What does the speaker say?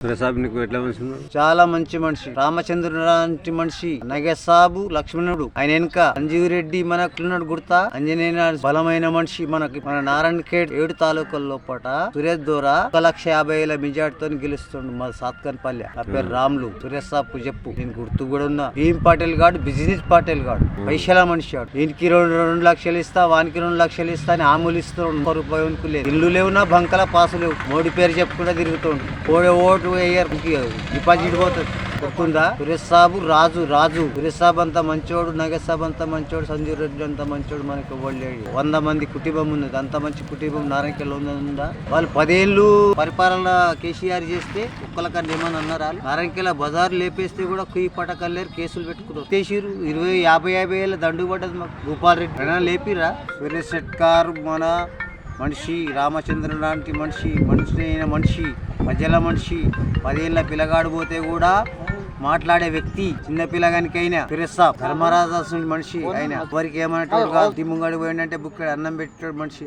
నీకు ఎట్లా మనిషి ఉన్నాడు? చాలా మంచి మనిషి, రామచంద్రుడు లాంటి మనిషి, నగసాబు లక్ష్మణుడు. ఆయన వెనుక సంజీవిరెడ్డి మనకున్నాడు గుర్తా, ఆంజనేయ బలమైన మనిషి. మన నారాయణ ఖేడ్ 7 తాలూకాల లోపట సురేష్ దోరా 1,50,000 మెజార్టీతో గెలుస్తుండు. మా సాత్కన్పల్లి. ఆ పేరు రాములు. సురేష్ సాబ్ చెప్పు, నేను గుర్తు కూడా ఉన్నా. భీమ్ పాటిల్ గాడు బిజినెస్ పాటిల్ గాడు, పైసల మనిషి వాడు. దీనికి 2 లక్షలు ఇస్తా, వానికి 2 లక్షలు ఇస్తా అని ఆములు ఇస్తున్నాడు. 1 రూపాయి వరకు లేదు. ఇల్లు లేవునా బంకల పాసు లేవు. మోడీ పేరు చెప్పుకుంటా తిరుగుతుండు. ఓటు డిపాజిట్ పోతుంది. గుర్తుందా? సురేష్ సాబు రాజు సురేష్ సాబ్ అంతా మంచోడు, నగేష్ సాబ్ అంతా మంచోడు, సంజీవ్ రెడ్డి అంతా మంచోడు. మనకి 100 మంది కుటుంబం ఉన్నది. అంత మంచి కుటుంబం నారాయణకెళ్ళ ఉందా? వాళ్ళు 10 ఏళ్ళు పరిపాలన కేసీఆర్ చేస్తే ఒక్కలకన్నా ఏమని అన్నారు? నారాయణకెళ్ళ బజార్ లేపేస్తే కూడా కుయ్యి పటకల్లేరు, కేసులు పెట్టుకున్నారు. చేసిరు 20-50 ఏళ్ళ దండు పడ్డది మాకు. భూపాల్ రెడ్డి లేపిరా. సురేష్ శెట్కార్ మన మనిషి, రామచంద్ర లాంటి మనిషి, అయిన మనిషి, ప్రజల మనిషి. 10 ఏళ్ళ పిల్లగాడు పోతే కూడా మాట్లాడే వ్యక్తి. చిన్న పిల్లగానికైనా పిరసాబ్ ధర్మరాజు మనిషి. ఆయన ఎవరికి ఏమన్నట్టు ముంగడి పోయిందంటే బుక్కడి అన్నం పెట్టాడు మనిషి.